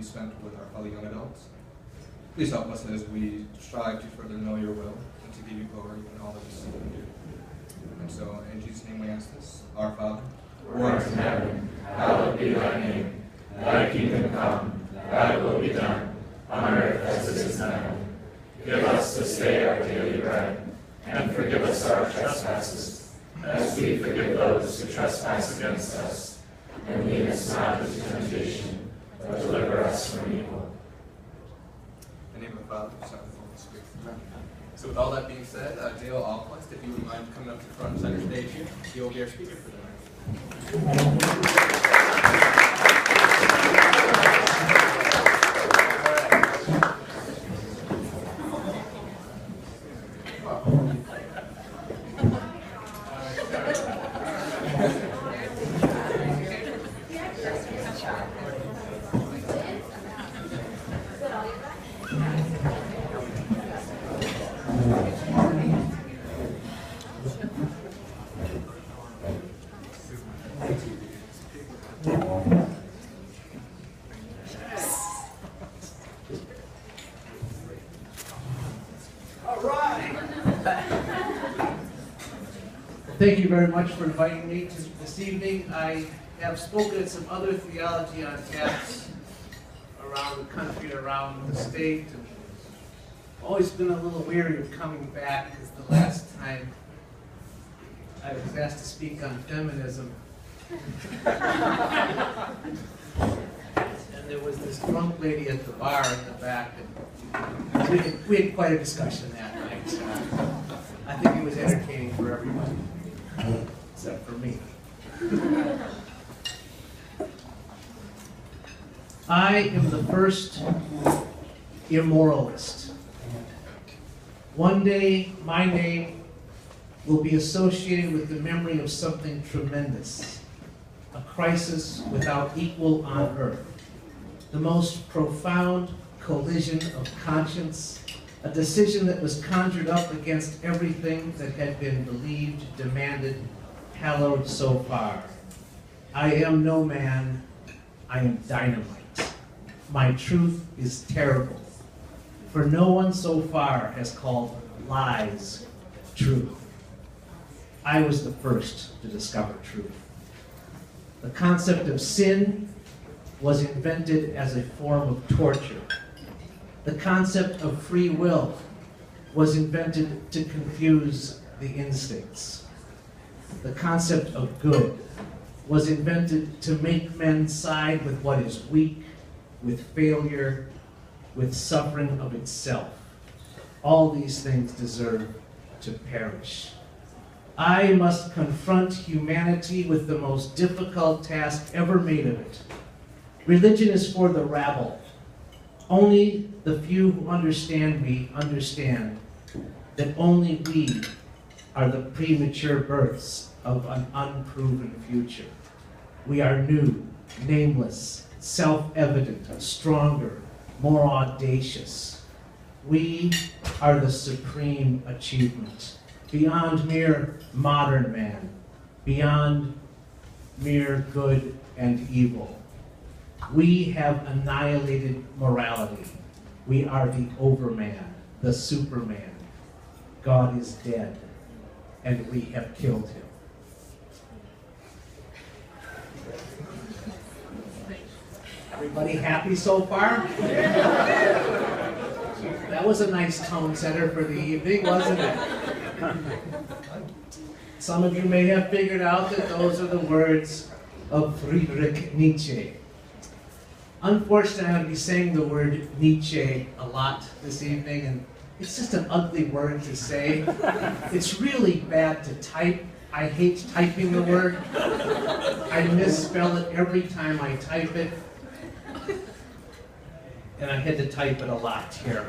spent with our fellow young adults. Please help us as we strive to further know your will and to give you glory in all that we see and do. And so, in Jesus' name we ask this. Our Father, who art in heaven, hallowed be thy name. Thy kingdom come, thy will be done, on earth as it is in heaven. Give us this day our daily bread, and forgive us our trespasses, as we forgive those who trespass against us. And lead us not into temptation, but deliver us from evil. In the name of the Father, the Son, and the Holy Spirit. Amen. So with all that being said, Dale Alquist, if you wouldn't mind coming up to the front center stage here, you'll be our speaker for the night. Thank you very much for inviting me to this evening. I have spoken at some other theology on taps around the country, around the state, and always been a little weary of coming back because the last time I was asked to speak on feminism, and there was this drunk lady at the bar in the back, and we had quite a discussion that night. I think it was entertaining for everybody, except for me. I am the first immoralist. One day, my name will be associated with the memory of something tremendous, a crisis without equal on earth, the most profound collision of conscience, a decision that was conjured up against everything that had been believed, demanded, hallowed so far. I am no man, I am dynamite. My truth is terrible, for no one so far has called lies truth. I was the first to discover truth. The concept of sin was invented as a form of torture. The concept of free will was invented to confuse the instincts. The concept of good was invented to make men side with what is weak, with failure, with suffering of itself. All these things deserve to perish. I must confront humanity with the most difficult task ever made of it. Religion is for the rabble. Only the few who understand me understand that only we are the premature births of an unproven future. We are new, nameless, self-evident, stronger, more audacious. We are the supreme achievement, beyond mere modern man, beyond mere good and evil. We have annihilated morality. We are the overman, the superman. God is dead, and we have killed him. Everybody happy so far? That was a nice tone setter for the evening, wasn't it? Some of you may have figured out that those are the words of Friedrich Nietzsche. Unfortunately, I'm going to be saying the word Nietzsche a lot this evening, and it's just an ugly word to say. It's really bad to type. I hate typing the word. I misspell it every time I type it. And I had to type it a lot here.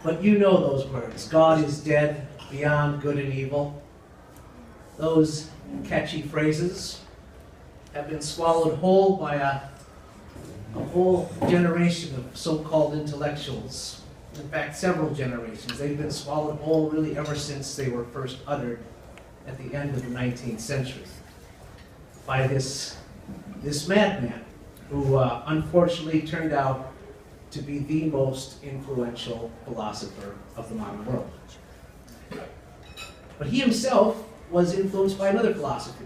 But you know those words. God is dead, beyond good and evil. Those catchy phrases have been swallowed whole by a whole generation of so-called intellectuals. In fact, several generations. They've been swallowed whole really ever since they were first uttered at the end of the 19th century by this this madman who unfortunately turned out to be the most influential philosopher of the modern world. But he himself was influenced by another philosophy.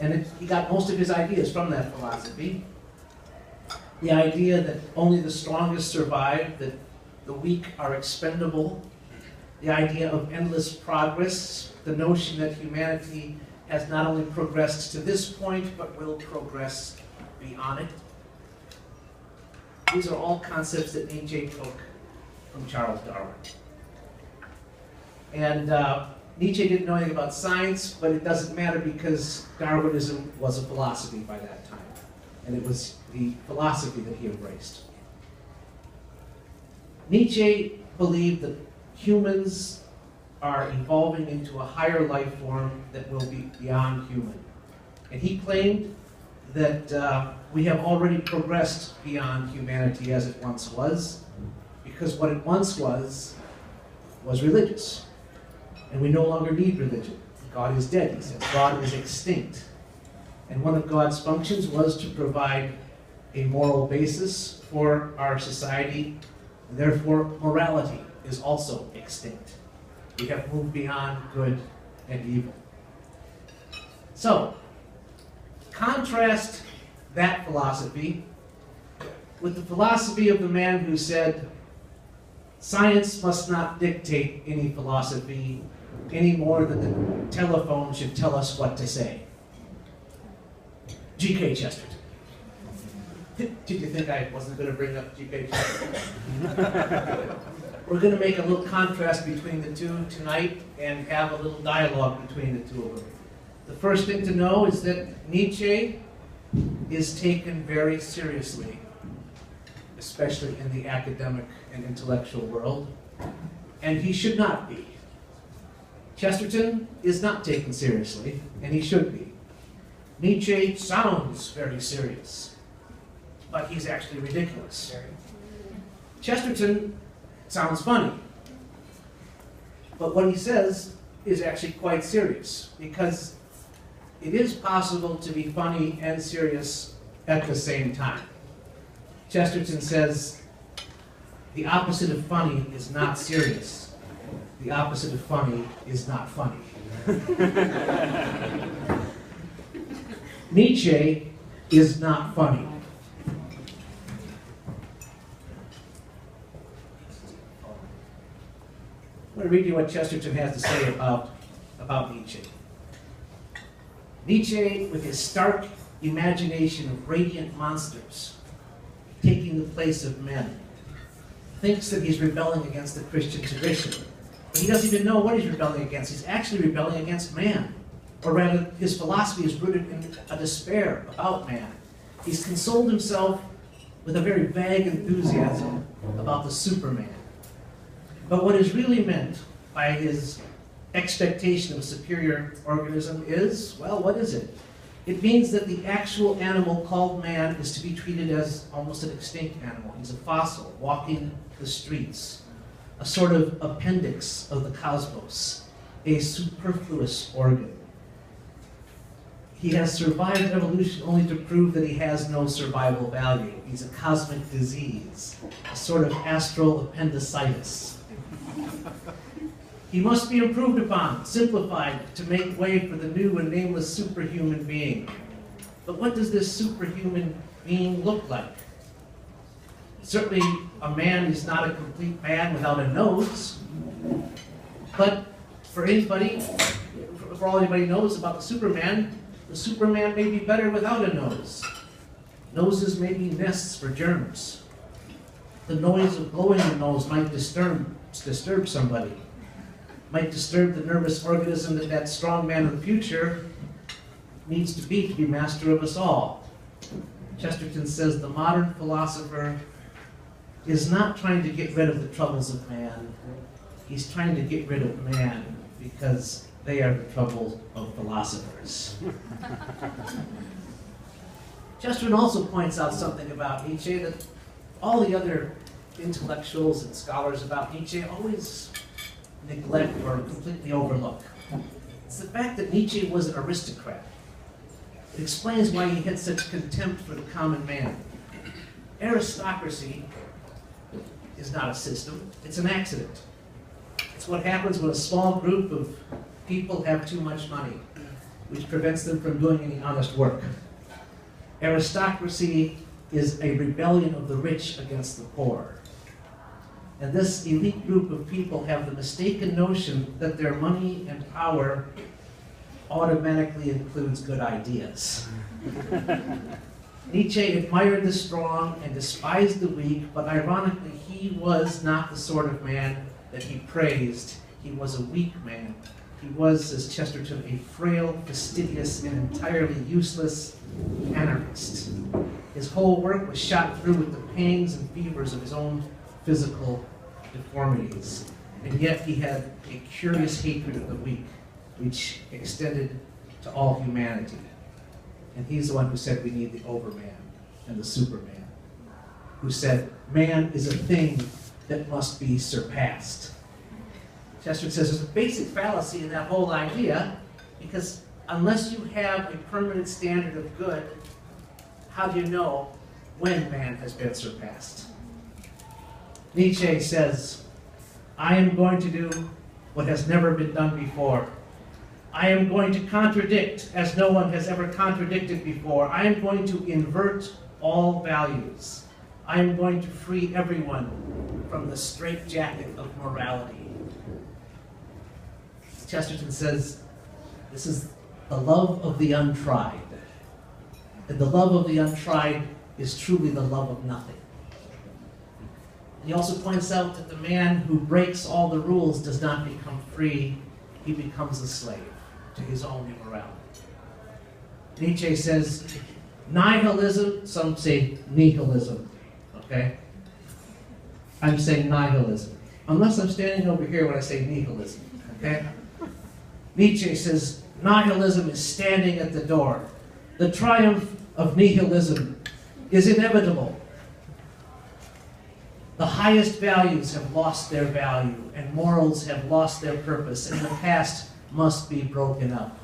And he got most of his ideas from that philosophy. The idea that only the strongest survive, that the weak are expendable, the idea of endless progress, the notion that humanity has not only progressed to this point, but will progress beyond it. These are all concepts that Nietzsche took from Charles Darwin. And Nietzsche didn't know anything about science, but it doesn't matter because Darwinism was a philosophy by that time. And it was the philosophy that he embraced. Nietzsche believed that humans are evolving into a higher life form that will be beyond human. And he claimed that we have already progressed beyond humanity as it once was, because what it once was religious. And we no longer need religion. God is dead, he says. God is extinct. And one of God's functions was to provide a moral basis for our society. And therefore, morality is also extinct. We have moved beyond good and evil. So, contrast that philosophy with the philosophy of the man who said, science must not dictate any philosophy any more than the telephone should tell us what to say. G.K. Chesterton. Did you think I wasn't going to bring up G.K. Chesterton? We're going to make a little contrast between the two tonight and have a little dialogue between the two of them. The first thing to know is that Nietzsche is taken very seriously, especially in the academic and intellectual world, and he should not be. Chesterton is not taken seriously, and he should be. Nietzsche sounds very serious, but he's actually ridiculous. Chesterton sounds funny, but what he says is actually quite serious, because it is possible to be funny and serious at the same time. Chesterton says, the opposite of funny is not serious. The opposite of funny is not funny. Nietzsche is not funny. I'm going to read you what Chesterton has to say about Nietzsche. Nietzsche, with his stark imagination of radiant monsters taking the place of men, thinks that he's rebelling against the Christian tradition. But he doesn't even know what he's rebelling against. He's actually rebelling against man. Or rather, his philosophy is rooted in a despair about man. He's consoled himself with a very vague enthusiasm about the Superman. But what is really meant by his expectation of a superior organism is, well, what is it? It means that the actual animal called man is to be treated as almost an extinct animal. He's a fossil walking the streets, a sort of appendix of the cosmos, a superfluous organ. He has survived evolution only to prove that he has no survival value. He's a cosmic disease, a sort of astral appendicitis. He must be improved upon, simplified, to make way for the new and nameless superhuman being. But what does this superhuman being look like? Certainly, a man is not a complete man without a nose. But for all anybody knows about the Superman may be better without a nose. Noses may be nests for germs. The noise of blowing the nose might disturb somebody. Might disturb the nervous organism that strong man of the future needs to be master of us all. Chesterton says the modern philosopher is not trying to get rid of the troubles of man. He's trying to get rid of man because they are the troubles of philosophers. Chesterton also points out something about Nietzsche that all the other intellectuals and scholars about Nietzsche always neglect or completely overlook. It's the fact that Nietzsche was an aristocrat. It explains why he had such contempt for the common man. Aristocracy is not a system, it's an accident. It's what happens when a small group of people have too much money, which prevents them from doing any honest work. Aristocracy is a rebellion of the rich against the poor. And this elite group of people have the mistaken notion that their money and power automatically includes good ideas. Nietzsche admired the strong and despised the weak, but ironically, he was not the sort of man that he praised. He was a weak man. He was, says Chesterton, a frail, fastidious, and entirely useless anarchist. His whole work was shot through with the pangs and fevers of his own physical deformities. And yet he had a curious hatred of the weak, which extended to all humanity. And he's the one who said we need the overman and the superman, who said man is a thing that must be surpassed. Chesterton says there's a basic fallacy in that whole idea, because unless you have a permanent standard of good, how do you know when man has been surpassed? Nietzsche says, I am going to do what has never been done before. I am going to contradict as no one has ever contradicted before. I am going to invert all values. I am going to free everyone from the straitjacket of morality. Chesterton says, this is the love of the untried. And the love of the untried is truly the love of nothing. And he also points out that the man who breaks all the rules does not become free, he becomes a slave to his own immorality. Nietzsche says, nihilism, some say nihilism, okay? I'm saying nihilism. Unless I'm standing over here when I say nihilism, okay? Nietzsche says, nihilism is standing at the door. The triumph of nihilism is inevitable. The highest values have lost their value, and morals have lost their purpose, and the past must be broken up.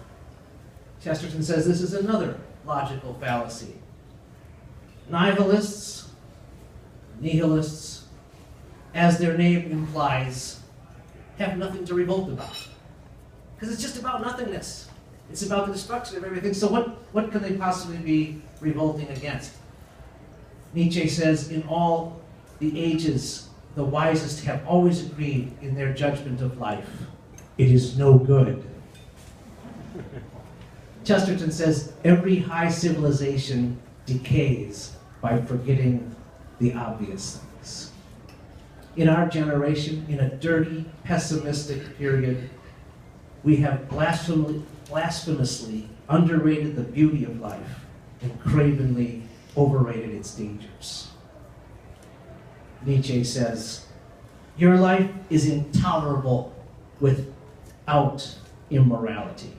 Chesterton says this is another logical fallacy. Nihilists, as their name implies, have nothing to revolt about. Because it's just about nothingness. It's about the destruction of everything. So what can they possibly be revolting against? Nietzsche says, in all the ages, the wisest have always agreed in their judgment of life. It is no good. Chesterton says, every high civilization decays by forgetting the obvious things. In our generation, in a dirty, pessimistic period, we have blasphemously underrated the beauty of life and cravenly overrated its dangers. Nietzsche says, your life is intolerable without immorality.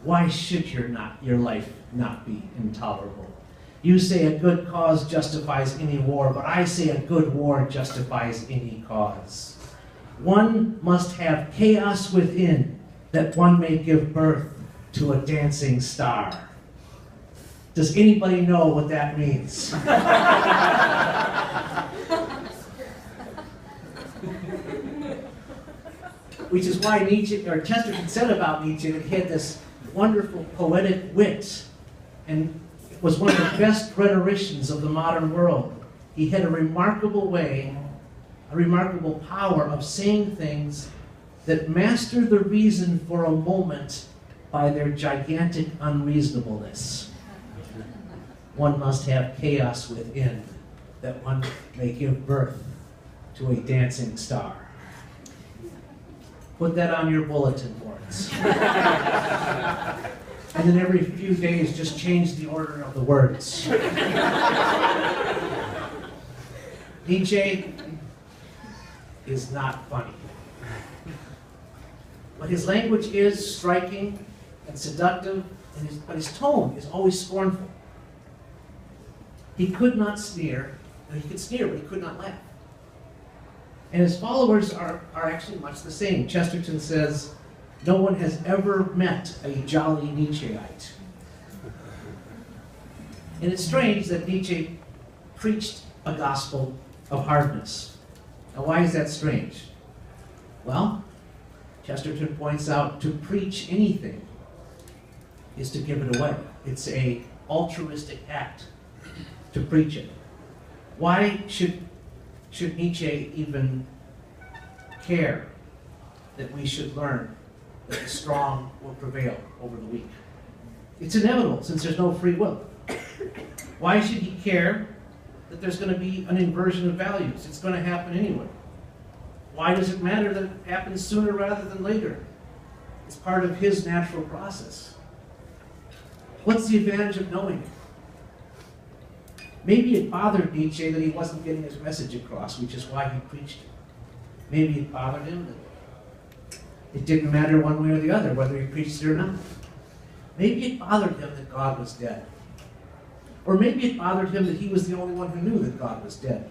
Why should your life not be intolerable? You say a good cause justifies any war, but I say a good war justifies any cause. One must have chaos within, that one may give birth to a dancing star. Does anybody know what that means? Which is why Chesterton said about Nietzsche that he had this wonderful poetic wit and was one of the best rhetoricians of the modern world. He had a remarkable way, a remarkable power of saying things that master the reason for a moment by their gigantic unreasonableness. One must have chaos within, that one may give birth to a dancing star. Put that on your bulletin boards. And then every few days, just change the order of the words. Nietzsche is not funny. But his language is striking and seductive, but his tone is always scornful. He could not sneer. He could sneer, but he could not laugh. And his followers are actually much the same. Chesterton says, no one has ever met a jolly Nietzscheite. And it's strange that Nietzsche preached a gospel of hardness. Now, why is that strange? Well, Chesterton points out to preach anything is to give it away. It's an altruistic act to preach it. Why should Nietzsche even care that we should learn that the strong will prevail over the weak? It's inevitable since there's no free will. Why should he care that there's going to be an inversion of values? It's going to happen anyway. Why does it matter that it happens sooner rather than later? It's part of his natural process. What's the advantage of knowing it? Maybe it bothered Nietzsche that he wasn't getting his message across, which is why he preached it. Maybe it bothered him that it didn't matter one way or the other whether he preached it or not. Maybe it bothered him that God was dead. Or maybe it bothered him that he was the only one who knew that God was dead.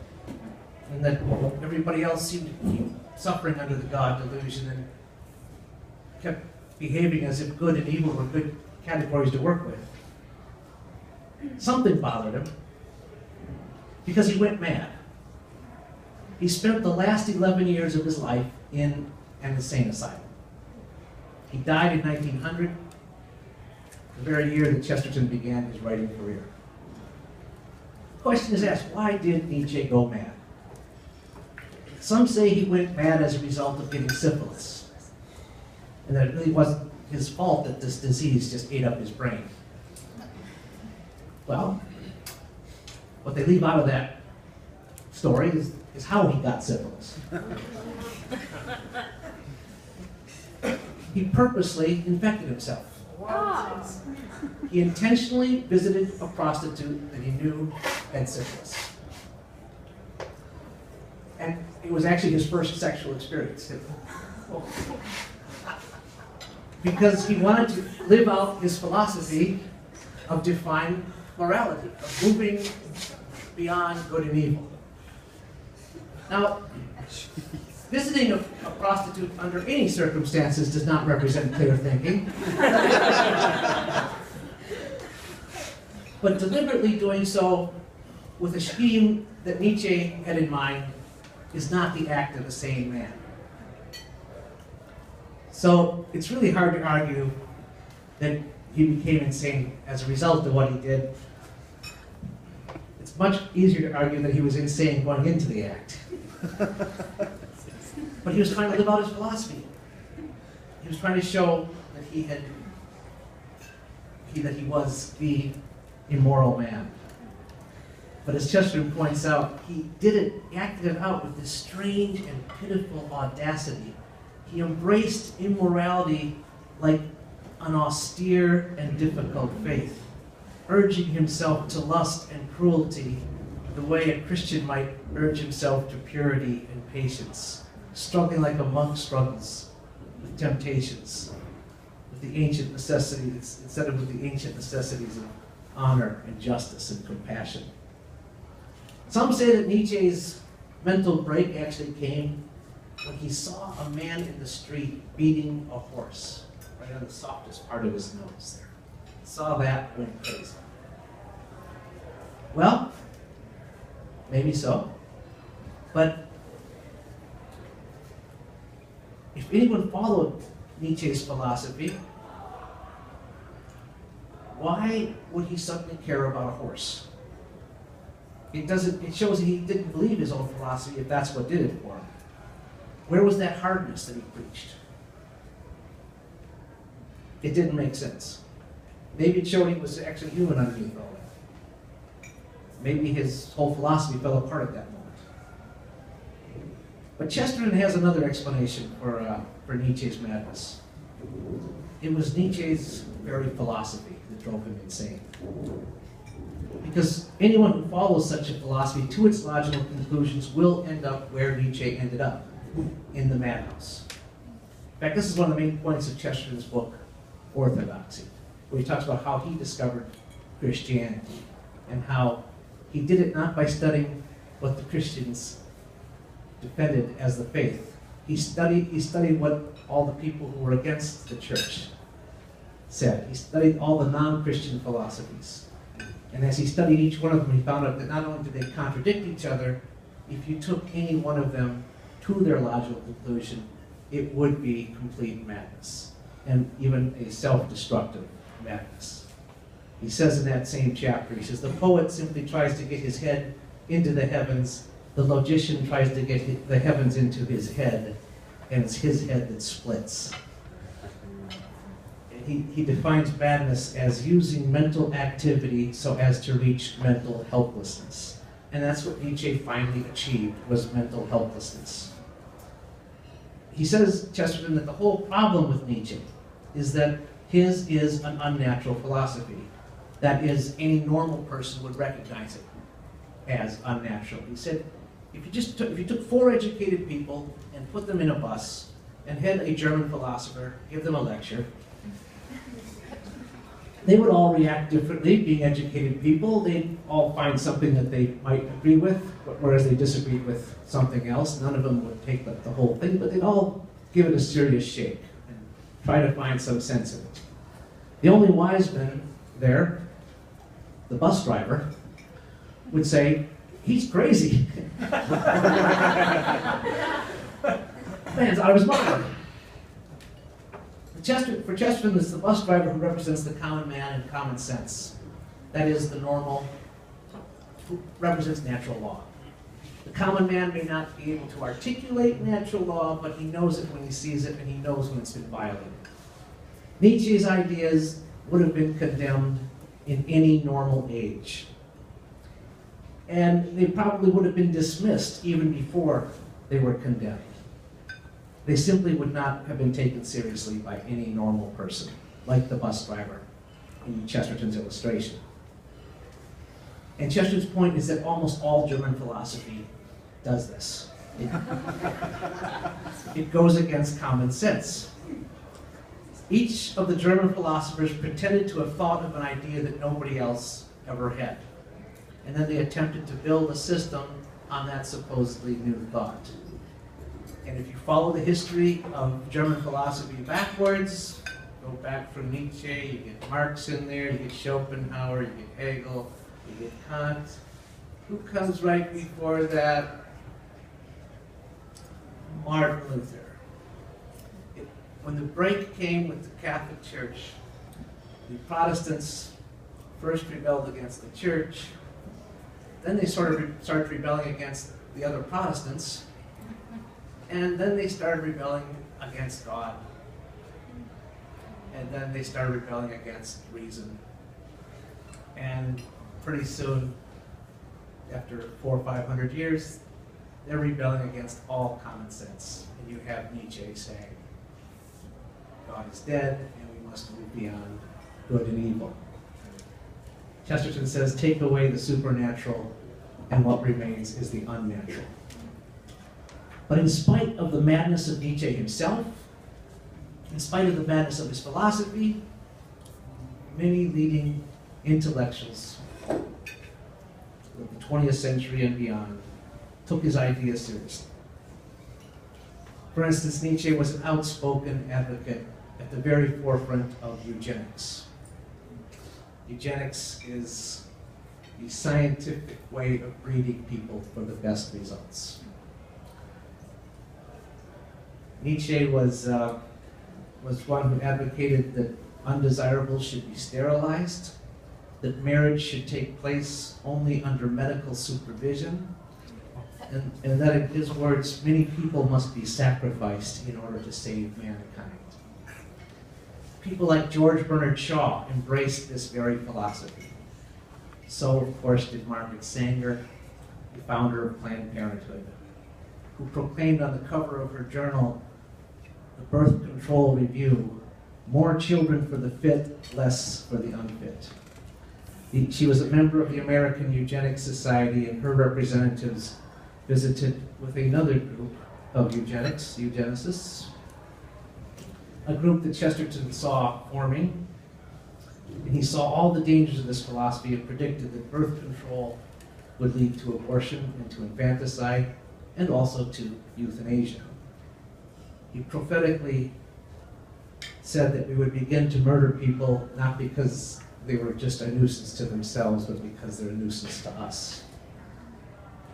And that everybody else seemed to keep suffering under the God delusion and kept behaving as if good and evil were good categories to work with. Something bothered him because he went mad. He spent the last 11 years of his life in an insane asylum. He died in 1900, the very year that Chesterton began his writing career. The question is asked, why did Nietzsche go mad? Some say he went mad as a result of getting syphilis, and that it really wasn't his fault that this disease just ate up his brain. Well, what they leave out of that story is how he got syphilis. He purposely infected himself. He intentionally visited a prostitute that he knew had syphilis. And it was actually his first sexual experience. Because he wanted to live out his philosophy of defined morality, of moving beyond good and evil. Now, visiting a prostitute under any circumstances does not represent clear thinking. But deliberately doing so with a scheme that Nietzsche had in mind is not the act of a sane man. So it's really hard to argue that he became insane as a result of what he did. It's much easier to argue that he was insane going into the act. But he was trying to live out his philosophy. He was trying to show that he was the immoral man. But as Chesterton points out, he acted it out with this strange and pitiful audacity. He embraced immorality like an austere and difficult faith, urging himself to lust and cruelty the way a Christian might urge himself to purity and patience, struggling like a monk struggles with temptations, with the ancient necessities, instead of with the ancient necessities of honor and justice and compassion. Some say that Nietzsche's mental break actually came when he saw a man in the street beating a horse, right on the softest part of his nose there. Saw that, went crazy. Well, maybe so. But if anyone followed Nietzsche's philosophy, why would he suddenly care about a horse? It shows that he didn't believe his own philosophy if that's what did it for him. Where was that hardness that he preached? It didn't make sense. Maybe it showed he was actually human underneath all that. Maybe his whole philosophy fell apart at that moment. But Chesterton has another explanation for Nietzsche's madness. It was Nietzsche's very philosophy that drove him insane. Because anyone who follows such a philosophy to its logical conclusions will end up where Nietzsche ended up, in the madhouse. In fact, this is one of the main points of Chesterton's book, Orthodoxy, where he talks about how he discovered Christianity and how he did it not by studying what the Christians defended as the faith. He studied what all the people who were against the church said. He studied all the non-Christian philosophies. And as he studied each one of them, he found out that not only did they contradict each other, if you took any one of them to their logical conclusion, it would be complete madness, and even a self-destructive madness. He says in that same chapter, he says, the poet simply tries to get his head into the heavens, the logician tries to get the heavens into his head, and it's his head that splits. He defines madness as using mental activity so as to reach mental helplessness. And that's what Nietzsche finally achieved, was mental helplessness. He says, Chesterton, that the whole problem with Nietzsche is that his is an unnatural philosophy. That is, any normal person would recognize it as unnatural. He said, if you took 4 educated people and put them in a bus and had a German philosopher give them a lecture, they would all react differently. Being educated people, they'd all find something that they might agree with, whereas they disagreed with something else. None of them would take the whole thing, but they'd all give it a serious shake and try to find some sense in it. The only wise man there, the bus driver, would say, he's crazy. Man's out of his mind. For Chesterton, it's the bus driver who represents the common man and common sense. That is, the normal, who represents natural law. The common man may not be able to articulate natural law, but he knows it when he sees it, and he knows when it's been violated. Nietzsche's ideas would have been condemned in any normal age. And they probably would have been dismissed even before they were condemned. They simply would not have been taken seriously by any normal person, like the bus driver in Chesterton's illustration. And Chesterton's point is that almost all German philosophy does this. It goes against common sense. Each of the German philosophers pretended to have thought of an idea that nobody else ever had. And then they attempted to build a system on that supposedly new thought. And if you follow the history of German philosophy backwards, go back from Nietzsche, you get Marx in there, you get Schopenhauer, you get Hegel, you get Kant. Who comes right before that? Martin Luther. When the break came with the Catholic Church, the Protestants first rebelled against the church, then they started rebelling against the other Protestants, and then they started rebelling against God. And then they started rebelling against reason. And pretty soon, after 400 or 500 years, they're rebelling against all common sense. And you have Nietzsche saying, God is dead, and we must move beyond good and evil. Chesterton says, take away the supernatural, and what remains is the unnatural. But in spite of the madness of Nietzsche himself, in spite of the madness of his philosophy, many leading intellectuals of the 20th century and beyond took his ideas seriously. For instance, Nietzsche was an outspoken advocate at the very forefront of eugenics. Eugenics is the scientific way of breeding people for the best results. Nietzsche was one who advocated that undesirables should be sterilized, that marriage should take place only under medical supervision, and that in his words, many people must be sacrificed in order to save mankind. People like George Bernard Shaw embraced this very philosophy. So, of course, did Margaret Sanger, the founder of Planned Parenthood, who proclaimed on the cover of her journal, the Birth Control Review, more children for the fit, less for the unfit. She was a member of the American Eugenics Society, and her representatives visited with another group of eugenicists, a group that Chesterton saw forming. And he saw all the dangers of this philosophy and predicted that birth control would lead to abortion and to infanticide, and also to euthanasia. He prophetically said that we would begin to murder people not because they were just a nuisance to themselves, but because they're a nuisance to us.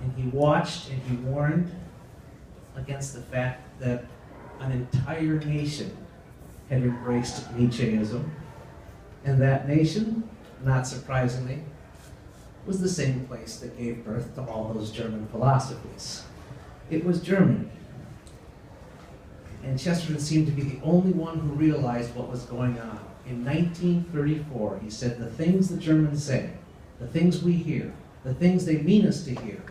And he watched and he warned against the fact that an entire nation had embraced Nietzscheism, and that nation, not surprisingly, was the same place that gave birth to all those German philosophies. It was Germany. And Chesterton seemed to be the only one who realized what was going on. In 1934, he said, the things the Germans say, the things we hear, the things they mean us to hear,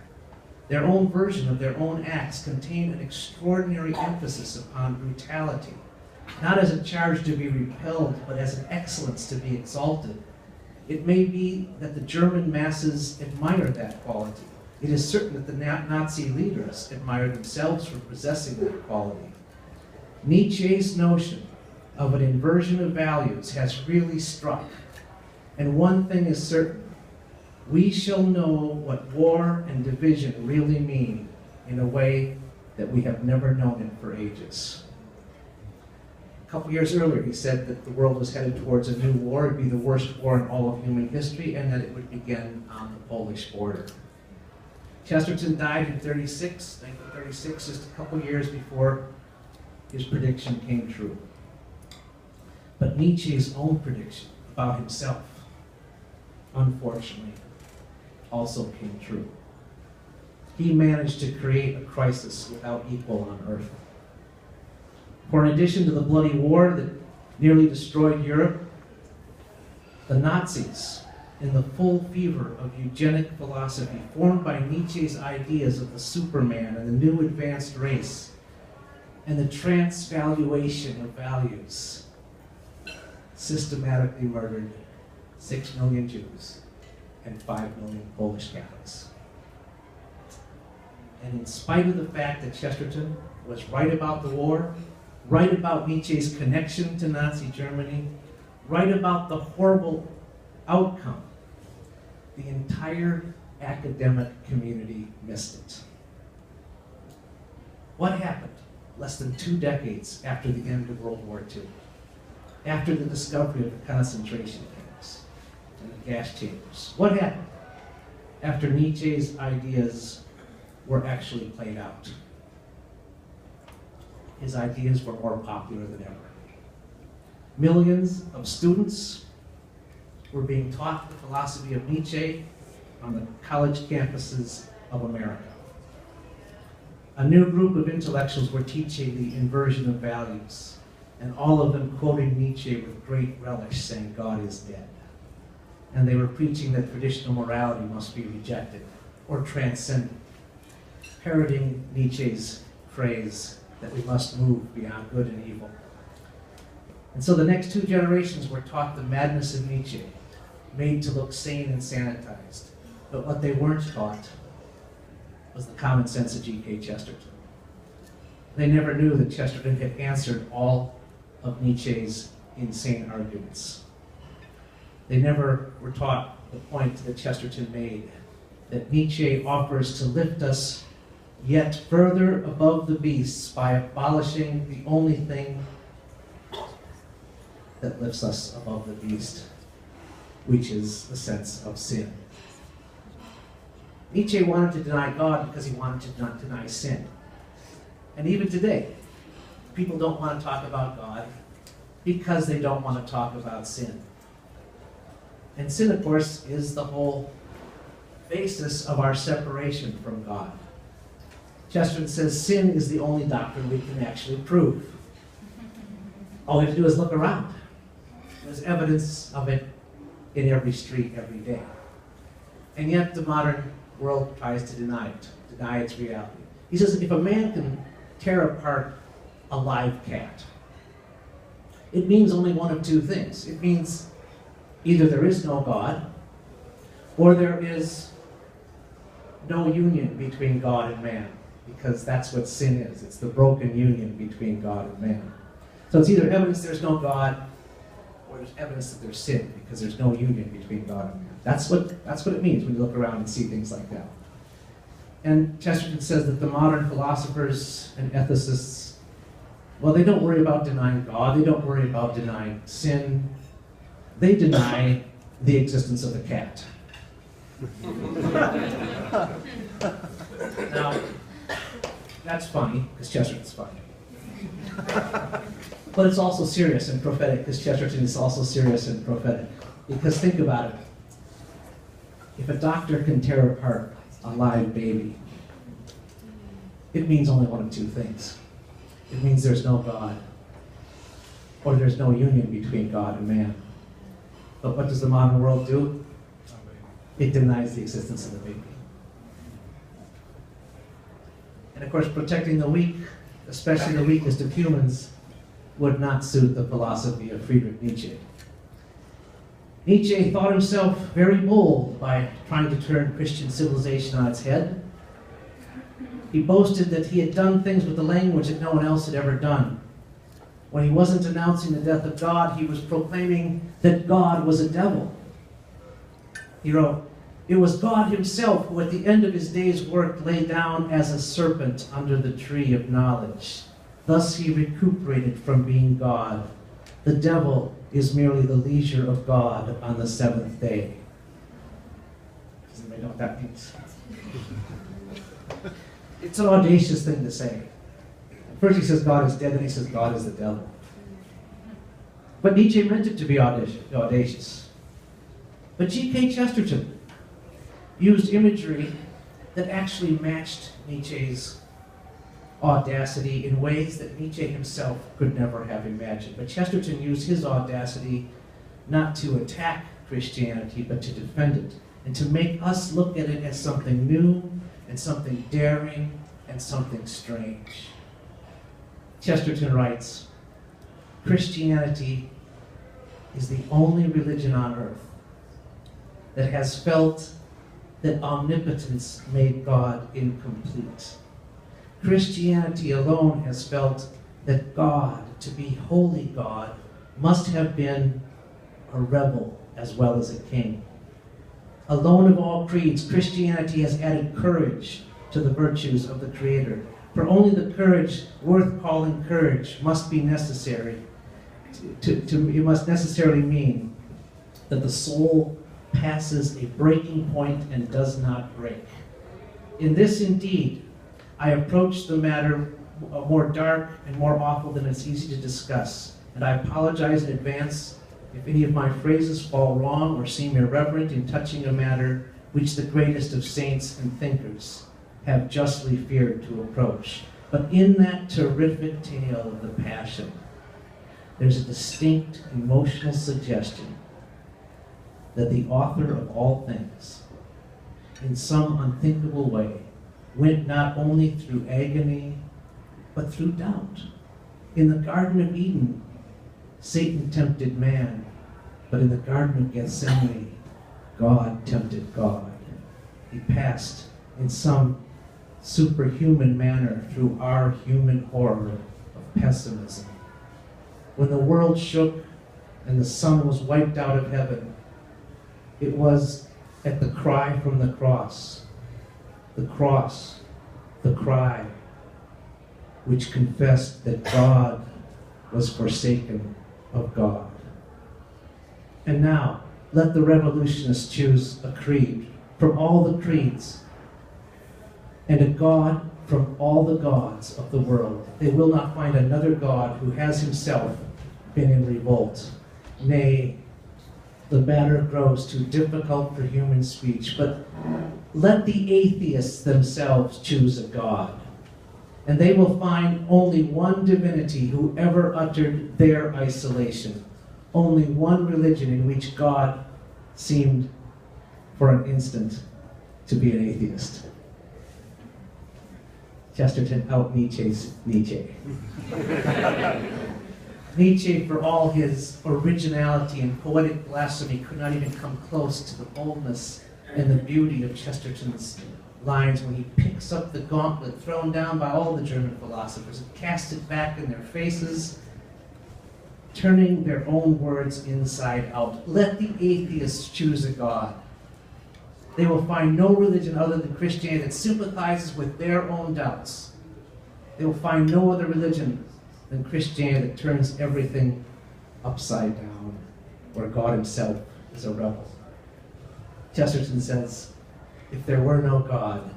their own version of their own acts contain an extraordinary emphasis upon brutality, not as a charge to be repelled, but as an excellence to be exalted. It may be that the German masses admire that quality. It is certain that the Nazi leaders admire themselves for possessing that quality. Nietzsche's notion of an inversion of values has really struck. And one thing is certain: we shall know what war and division really mean in a way that we have never known it for ages. A couple years earlier, he said that the world was headed towards a new war. It would be the worst war in all of human history, and that it would begin on the Polish border. Chesterton died in 1936, just a couple years before his prediction came true. But Nietzsche's own prediction about himself, unfortunately, also came true. He managed to create a crisis without equal on earth. For in addition to the bloody war that nearly destroyed Europe, the Nazis, in the full fever of eugenic philosophy formed by Nietzsche's ideas of the Superman and the new advanced race, and the transvaluation of values, systematically murdered 6 million Jews and 5 million Polish Catholics. And in spite of the fact that Chesterton was right about the war, right about Nietzsche's connection to Nazi Germany, right about the horrible outcome, the entire academic community missed it. What happened less than 2 decades after the end of World War II, after the discovery of the concentration camps and the gas chambers? What happened after Nietzsche's ideas were actually played out? His ideas were more popular than ever. Millions of students were being taught the philosophy of Nietzsche on the college campuses of America. A new group of intellectuals were teaching the inversion of values, and all of them quoting Nietzsche with great relish, saying, God is dead. And they were preaching that traditional morality must be rejected or transcended, parroting Nietzsche's phrase that we must move beyond good and evil. And so the next 2 generations were taught the madness of Nietzsche, made to look sane and sanitized. But what they weren't taught was the common sense of G.K. Chesterton. They never knew that Chesterton had answered all of Nietzsche's insane arguments. They never were taught the point that Chesterton made, that Nietzsche offers to lift us yet further above the beasts by abolishing the only thing that lifts us above the beast, which is the sense of sin. Nietzsche wanted to deny God because he wanted to not deny sin. And even today, people don't want to talk about God because they don't want to talk about sin. And sin, of course, is the whole basis of our separation from God. Chesterton says sin is the only doctrine we can actually prove. All we have to do is look around. There's evidence of it in every street, every day. And yet the modern world tries to deny it, deny its reality. He says if a man can tear apart a live cat, it means only one of 2 things. It means either there is no God, or there is no union between God and man, because that's what sin is. It's the broken union between God and man. So it's either evidence there's no God, or there's evidence that there's sin, because there's no union between God and man. That's what it means when you look around and see things like that. And Chesterton says that the modern philosophers and ethicists, well, they don't worry about denying God. They don't worry about denying sin. They deny the existence of the cat. Now, that's funny, because Chesterton's funny. But it's also serious and prophetic, because Chesterton is also serious and prophetic. Because think about it. If a doctor can tear apart a live baby, it means only one of two things. It means there's no God, or there's no union between God and man. But what does the modern world do? It denies the existence of the baby. And of course, protecting the weak, especially the weakest of humans, would not suit the philosophy of Friedrich Nietzsche. Nietzsche thought himself very bold by trying to turn Christian civilization on its head. He boasted that he had done things with the language that no one else had ever done. When he wasn't announcing the death of God, he was proclaiming that God was a devil. He wrote, "It was God himself who at the end of his day's work lay down as a serpent under the tree of knowledge. Thus he recuperated from being God. The devil is merely the leisure of God on the seventh day." Does anybody know what that means? It's an audacious thing to say. First he says God is dead, then he says God is the devil. But Nietzsche meant it to be audacious. But G.K. Chesterton used imagery that actually matched Nietzsche's audacity in ways that Nietzsche himself could never have imagined. But Chesterton used his audacity not to attack Christianity, but to defend it, and to make us look at it as something new, and something daring, and something strange. Chesterton writes, "Christianity is the only religion on earth that has felt that omnipotence made God incomplete. Christianity alone has felt that God, to be holy God, must have been a rebel as well as a king. Alone of all creeds, Christianity has added courage to the virtues of the Creator. For only the courage worth calling courage must be necessary. It must necessarily mean that the soul passes a breaking point and does not break. In this, indeed, I approach the matter more dark and more awful than it's easy to discuss, and I apologize in advance if any of my phrases fall wrong or seem irreverent in touching a matter which the greatest of saints and thinkers have justly feared to approach. But in that terrific tale of the Passion, there's a distinct emotional suggestion that the author of all things, in some unthinkable way, went not only through agony, but through doubt. In the Garden of Eden, Satan tempted man, but in the Garden of Gethsemane, God tempted God. He passed in some superhuman manner through our human horror of pessimism. When the world shook and the sun was wiped out of heaven, it was at the cry from the cross, the cry, which confessed that God was forsaken of God. And now, let the revolutionists choose a creed from all the creeds, and a God from all the gods of the world. They will not find another God who has himself been in revolt. Nay, the matter grows too difficult for human speech, but let the atheists themselves choose a God, and they will find only one divinity who ever uttered their isolation, only one religion in which God seemed for an instant to be an atheist. Chesterton out Nietzsche's Nietzsche. Nietzsche, for all his originality and poetic blasphemy, could not even come close to the boldness and the beauty of Chesterton's lines when he picks up the gauntlet thrown down by all the German philosophers and casts it back in their faces, turning their own words inside out. Let the atheists choose a God. They will find no religion other than Christianity that sympathizes with their own doubts. They will find no other religion than Christianity that turns everything upside down, where God himself is a rebel. Chesterton says, if there were no God,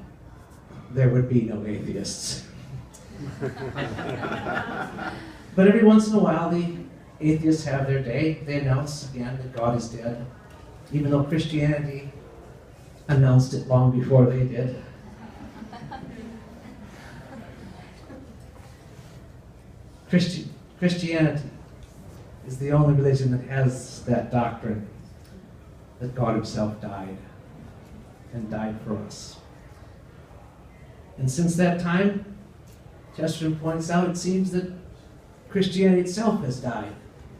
there would be no atheists. But every once in a while, the atheists have their day. They announce again that God is dead, even though Christianity announced it long before they did. Christianity is the only religion that has that doctrine that God himself died, and died for us. And since that time, Chesterton points out, it seems that Christianity itself has died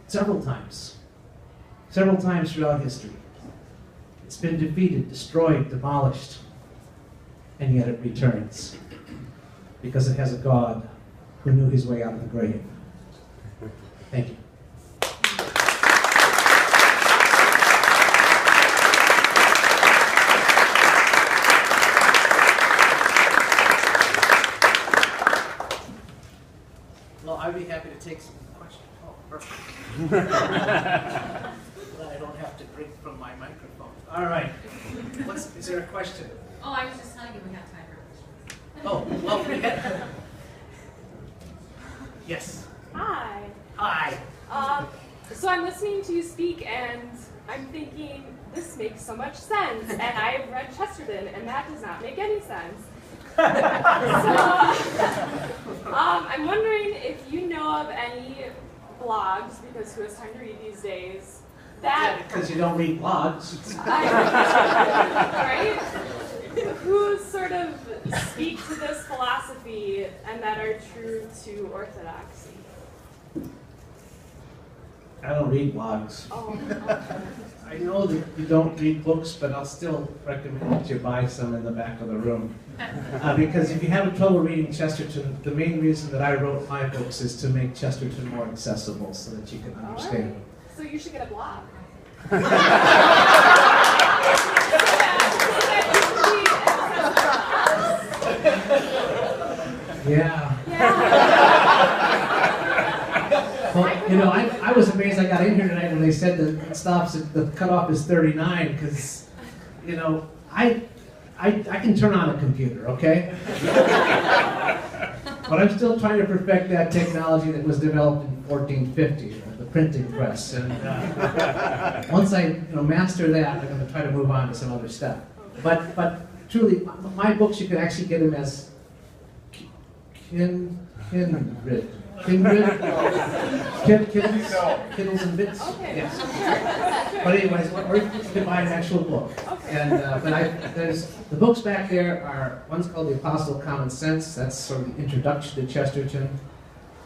several times throughout history. It's been defeated, destroyed, demolished, and yet it returns because it has a God who knew his way out of the grave. Thank you. Well, I'd be happy to take some questions. Oh, perfect. Glad I don't have to drink from my microphone. All right. Is there a question? Oh, I was just telling you we have time for questions. Oh, well, we had... Yes. Hi. Hi. So I'm listening to you speak and I'm thinking, this makes so much sense. And I've read Chesterton and that does not make any sense. So I'm wondering if you know of any blogs, because who has time to read these days, that... Yeah, because you don't read blogs. Right? Who sort of speak to this philosophy and that are true to orthodoxy? I don't read blogs. Oh, okay. I know that you don't read books, but I'll still recommend that you buy some in the back of the room. Because if you have trouble reading Chesterton, the main reason that I wrote my books is to make Chesterton more accessible so that you can understand. Right. So you should get a blog. Yeah. Well, you know, I was amazed I got in here tonight when they said that it stops at the cutoff is 39, because, you know, I can turn on a computer, okay? But I'm still trying to perfect that technology that was developed in 1450, the printing press. And once I master that, I'm going to try to move on to some other stuff. But truly, my books, you can actually get them as Kindred. Kittles and bits. Okay. Yes. But anyways, or you can buy an actual book. Okay. And there's the books back there are one's called The Apostle of Common Sense. That's sort of the introduction to Chesterton.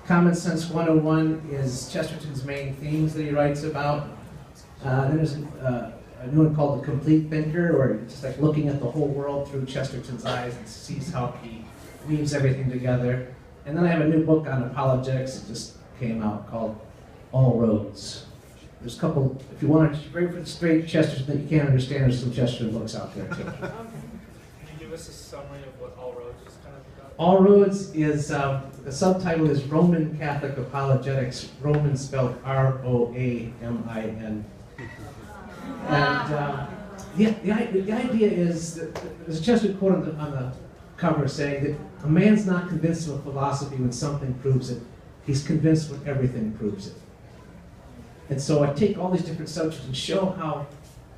Common Sense 101 is Chesterton's main themes that he writes about. Then there's a new one called The Complete Thinker, where it's just like looking at the whole world through Chesterton's eyes and sees how he weaves everything together. And then I have a new book on apologetics that just came out called All Roads. There's a couple, if you want to break for the straight Chesterton that you can't understand, there's some Chesterton books out there too. Can you give us a summary of what All Roads is kind of about? All Roads is, the subtitle is Roman Catholic Apologetics, Roman spelled R-O-A-M-I-N. And the idea is that there's a Chesterton quote on the cover saying that a man's not convinced of a philosophy when something proves it. He's convinced when everything proves it. And so I take all these different subjects and show how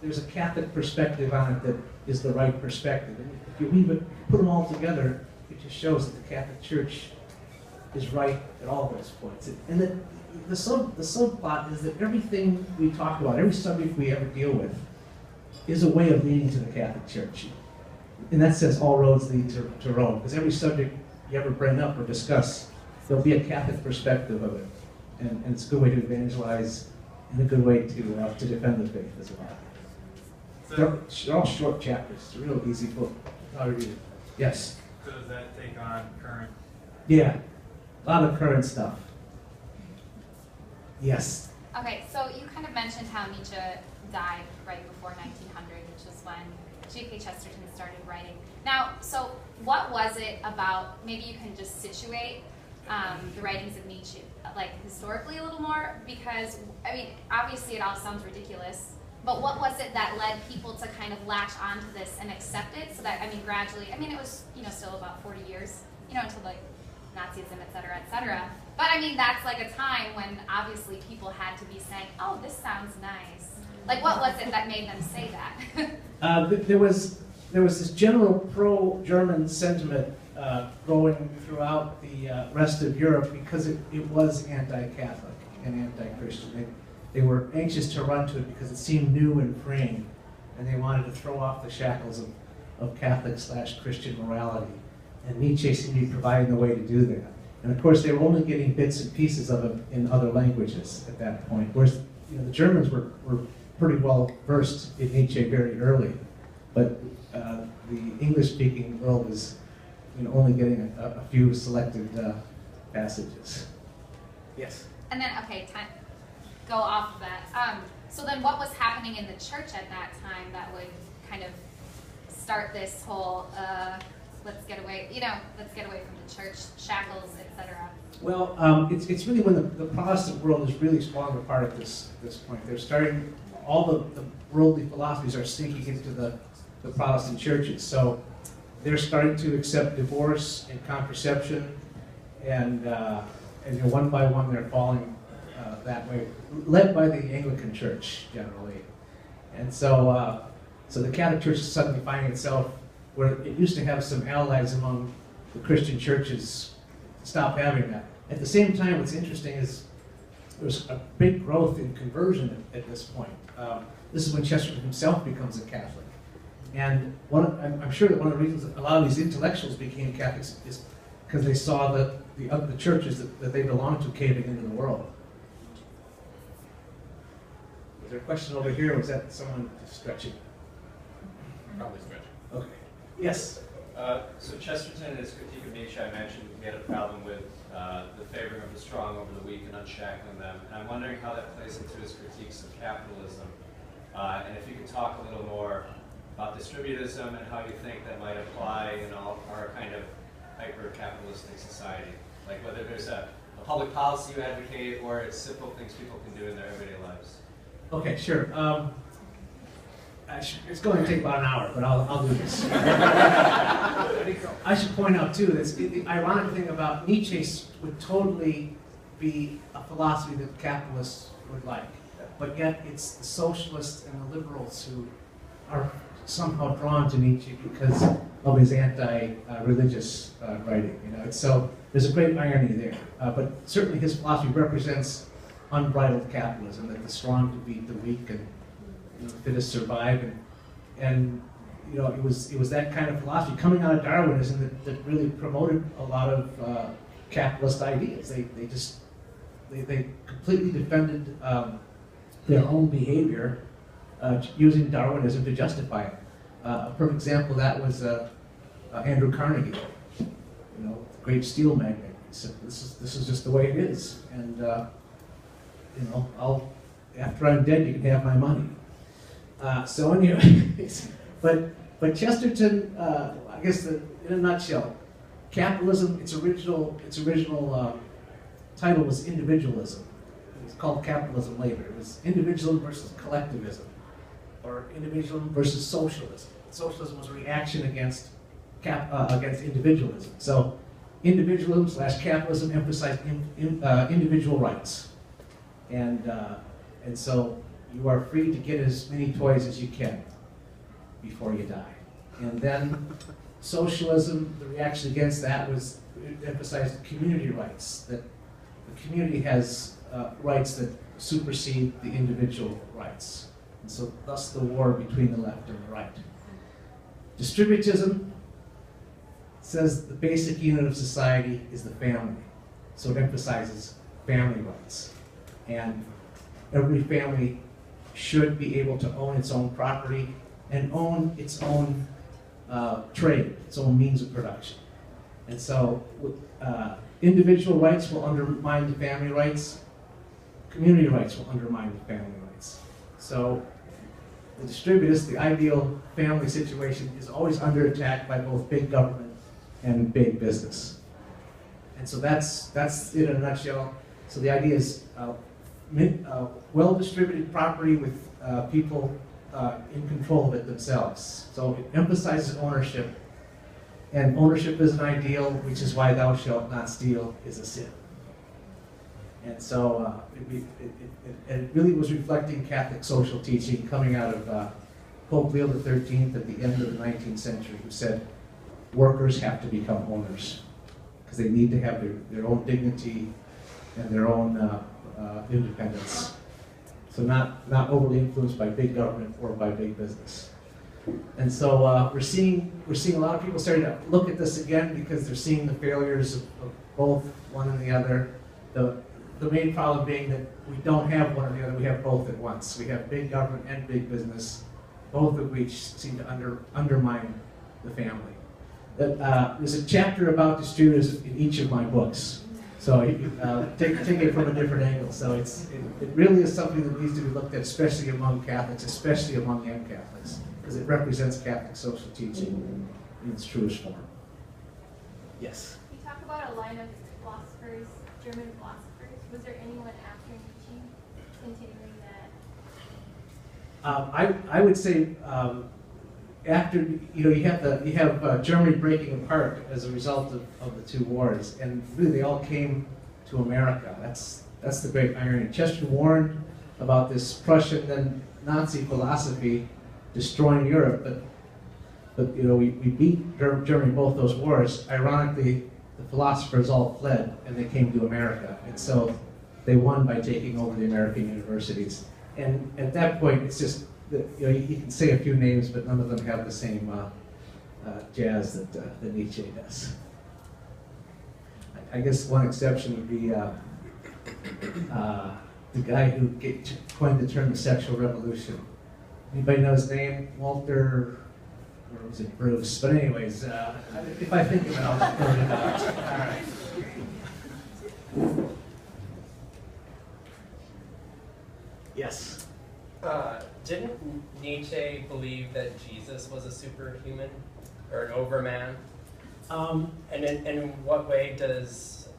there's a Catholic perspective on it that is the right perspective. And if you weave it, put them all together, it just shows that the Catholic Church is right at all those points. And the subplot is that everything we talk about, every subject we ever deal with, is a way of leading to the Catholic Church. And that says all roads lead to Rome, because every subject you ever bring up or discuss, there'll be a Catholic perspective of it. And it's a good way to evangelize and a good way to defend the faith as well. They're all short chapters. It's a real easy book. I'll read it. Yes? So does that take on current? Yeah. A lot of current stuff. Yes? Okay, so you kind of mentioned how Nietzsche died right before 1900, which was when G.K. Chesterton started writing. Now, so what was it about, maybe you can just situate the writings of Nietzsche, like historically a little more, because, I mean, obviously it all sounds ridiculous, but what was it that led people to kind of latch onto this and accept it? So that, I mean, gradually, I mean, it was, you know, still about 40 years, you know, until like Nazism, et cetera, et cetera. But I mean, that's like a time when obviously people had to be saying, oh, this sounds nice. Like, what was it that made them say that? There was this general pro-German sentiment going throughout the rest of Europe because it was anti-Catholic and anti-Christian. They were anxious to run to it because it seemed new and freeing, and they wanted to throw off the shackles of Catholic/Christian morality. And Nietzsche seemed to be providing the way to do that. And of course, they were only getting bits and pieces of it in other languages at that point. Whereas, you know, the Germans were pretty well versed in Nietzsche very early, but the English-speaking world was, you know, only getting a few selected passages. Yes. And then, okay, go off of that. So then what was happening in the church at that time that would kind of start this whole, let's get away from the church, shackles, etc.? Well, it's really when the Protestant world is really falling apart at this point. They're starting, all the worldly philosophies are sinking into the Protestant churches. So they're starting to accept divorce and contraception, and you know, one by one they're falling that way, led by the Anglican Church generally. And so the Catholic Church is suddenly finding itself where it used to have some allies among the Christian churches, stop having that. At the same time, what's interesting is there's a big growth in conversion at this point. This is when Chesterton himself becomes a Catholic. And I'm sure that one of the reasons that a lot of these intellectuals became Catholics is because they saw the churches that they belonged to caving into the world. Was there a question over here, or was that someone stretching? Probably stretching. Okay. Yes? So Chesterton, in his critique of Nietzsche, I mentioned he had a problem with the favoring of the strong over the weak and unshackling them. And I'm wondering how that plays into his critiques of capitalism. And if you could talk a little more about distributism and how you think that might apply in our kind of hyper-capitalistic society. Like whether there's a public policy you advocate or it's simple things people can do in their everyday lives. Okay, sure. It's going to take about an hour, but I'll do this. I should point out, too, that the ironic thing about Nietzsche would totally be a philosophy that capitalists would like, but yet it's the socialists and the liberals who are somehow drawn to Nietzsche because of his anti-religious writing. You know, so there's a great irony there. But certainly his philosophy represents unbridled capitalism, that the strong to beat the weak and the fittest survive, and you know, it was that kind of philosophy coming out of Darwinism that really promoted a lot of capitalist ideas. They completely defended their own behavior using Darwinism to justify it. A perfect example of that was Andrew Carnegie, you know, the great steel magnate. He said, "This is just the way it is, and you know, after I'm dead, you can have my money." So anyway, but Chesterton, I guess in a nutshell, capitalism, its original title was individualism. It was called capitalism later. It was individualism versus collectivism, or individualism versus socialism. Socialism was a reaction against individualism. So individualism/capitalism emphasized individual rights, and so you are free to get as many toys as you can before you die. And then socialism, the reaction against that was it emphasized community rights, that the community has rights that supersede the individual rights. And so thus the war between the left and the right. Distributism says the basic unit of society is the family. So it emphasizes family rights. And every family should be able to own its own property and own its own trade, its own means of production. And so individual rights will undermine the family rights. Community rights will undermine the family rights. So the distributist, the ideal family situation, is always under attack by both big government and big business. And so that's it in a nutshell. So the idea is well-distributed property with people in control of it themselves. So it emphasizes ownership, and ownership is an ideal, which is why thou shalt not steal is a sin. And so it really was reflecting Catholic social teaching coming out of Pope Leo XIII at the end of the 19th century, who said workers have to become owners because they need to have their own dignity and their own independence. So not overly influenced by big government or by big business. And so we're seeing a lot of people starting to look at this again because they're seeing the failures of both one and the other. The main problem being that we don't have one or the other, we have both at once. We have big government and big business, both of which seem to undermine the family. There's a chapter about distributors in each of my books. So take it from a different angle. So it really is something that needs to be looked at, especially among Catholics, especially among young Catholics, because it represents Catholic social teaching in its truest form. Yes? You talk about a line of philosophers, German philosophers. Was there anyone after Nietzsche continuing that? I would say after you have Germany breaking apart as a result of the two wars, and really they all came to America. That's the great irony. Chesterton warned about this Prussian then Nazi philosophy destroying Europe, but we beat Germany in both those wars. Ironically, the philosophers all fled and they came to America, and so they won by taking over the American universities. And at that point, it's just you can say a few names, but none of them have the same jazz that Nietzsche does. I guess one exception would be the guy who coined the term the sexual revolution. Anybody know his name? Walter, or was it Bruce? But anyways, if I think of it, I'll just throw it out. All right. Yes? Didn't Nietzsche believe that Jesus was a superhuman or an overman? And in what way does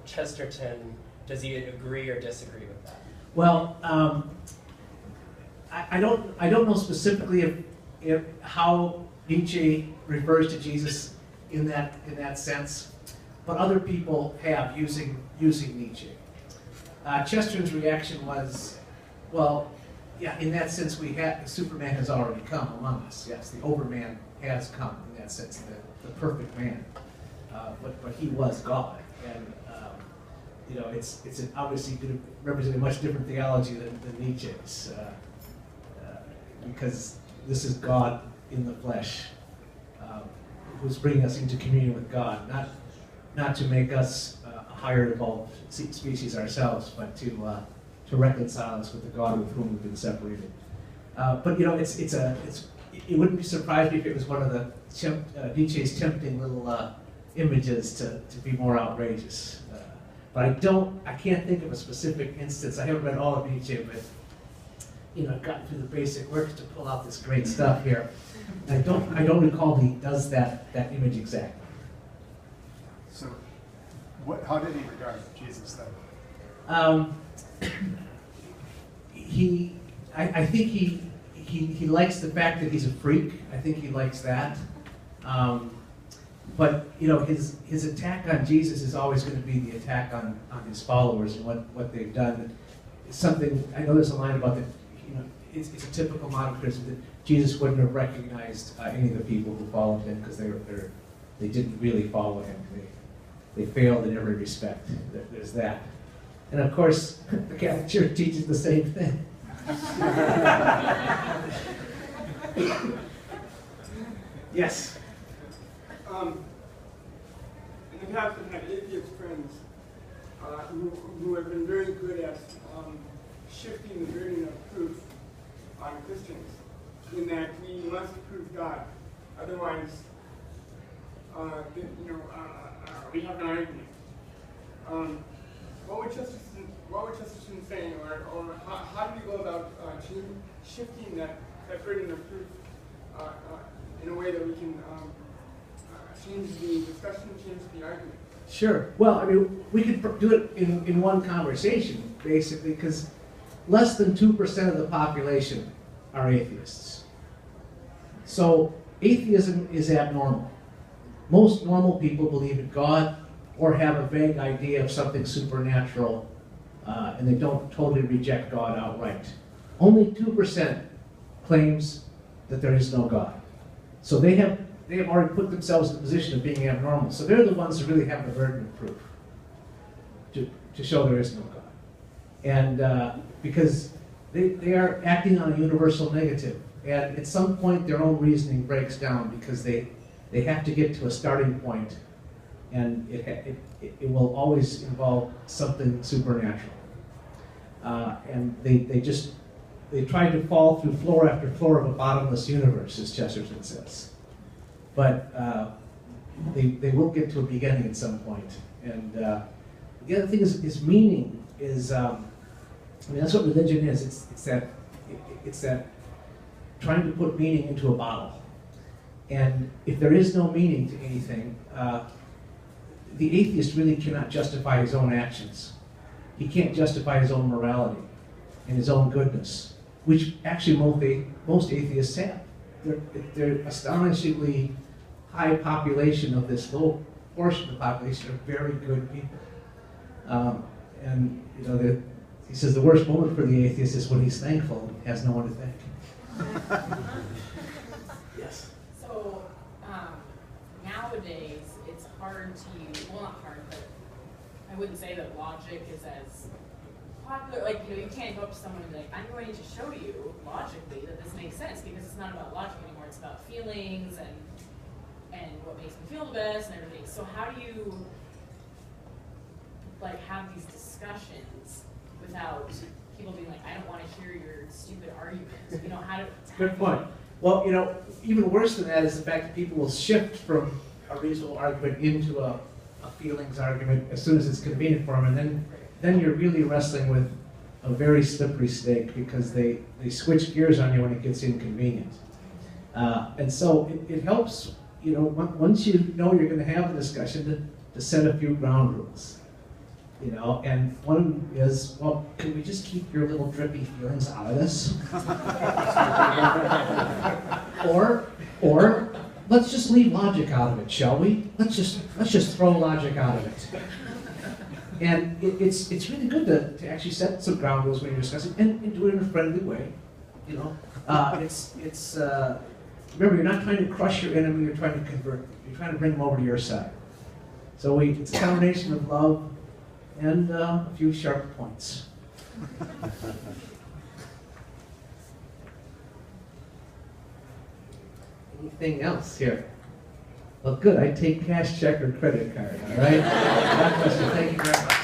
Chesterton, does he agree or disagree with that? Well, I don't know specifically if how Nietzsche refers to Jesus in that sense, but other people have using Nietzsche. Chesterton's reaction was, well, yeah, in that sense Superman has already come among us. Yes, the Overman has come in that sense, the perfect man. But he was God, and it's obviously going to represent a much different theology than Nietzsche's, because this is God in the flesh, who's bringing us into communion with God, not to make us a higher evolved species ourselves, but to reconcile us with the God with whom we've been separated. But it wouldn't be surprised me if it was one of the Nietzsche's tempting little images to be more outrageous. But I can't think of a specific instance. I haven't read all of Nietzsche, but I've gotten through the basic works to pull out this great stuff here. I don't recall he does that image exactly. So, how did he regard Jesus then? I think he likes the fact that he's a freak. I think he likes that. But his attack on Jesus is always going to be the attack on his followers and what they've done. It's something, I know there's a line about that, it's a typical modern Christian that Jesus wouldn't have recognized any of the people who followed him because they didn't really follow him. They failed in every respect. There's that. And of course, the Catholic Church teaches the same thing. Yes? In the past, I've had atheist friends who have been very good at shifting the burden of proof on Christians, in that we must prove God. Otherwise, we have an argument. What would Chesterton say, or how do we go about shifting that burden of proof in a way that we can change the discussion, change the argument? Sure. Well, we could do it in one conversation, basically, because less than 2% of the population are atheists. So atheism is abnormal. Most normal people believe in God or have a vague idea of something supernatural, and they don't totally reject God outright. Only 2% claims that there is no God. So they have already put themselves in the position of being abnormal. So they're the ones who really have the burden of proof to show there is no God. And because they are acting on a universal negative. And at some point their own reasoning breaks down because they have to get to a starting point, and it will always involve something supernatural. And they try to fall through floor after floor of a bottomless universe, as Chesterton says. But they will get to a beginning at some point. And the other thing is meaning is, that's what religion is. It's that trying to put meaning into a bottle. And if there is no meaning to anything, the atheist really cannot justify his own actions. He can't justify his own morality and his own goodness, which actually most atheists have. They're astonishingly high population of this little portion of the population are very good people. And he says the worst moment for the atheist is when he's thankful and has no one to thank. Yes. So nowadays it's hard to use, well, not hard, but I wouldn't say that logic is as popular. Like, you can't go up to someone and be like, I'm going to show you logically that this makes sense, because it's not about logic anymore. It's about feelings and what makes me feel the best and everything. So how do you have these discussions without people being like, I don't want to hear your stupid argument? Good point. Well, even worse than that is the fact that people will shift from a reasonable argument into a feelings argument as soon as it's convenient for them, and then you're really wrestling with a very slippery snake, because they switch gears on you when it gets inconvenient. And so it helps, once you know you're going to have a discussion, to set a few ground rules. And one is, well, can we just keep your little drippy feelings out of this? or let's just leave logic out of it, shall we? Let's just throw logic out of it. And it's really good to actually set some ground rules when you're discussing, and do it in a friendly way. Remember, you're not trying to crush your enemy, you're trying to convert them. You're trying to bring them over to your side. So it's a combination of love and a few sharp points. Anything else here? Well, good. I take cash, check, or credit card. All right. God bless you. Thank you very much.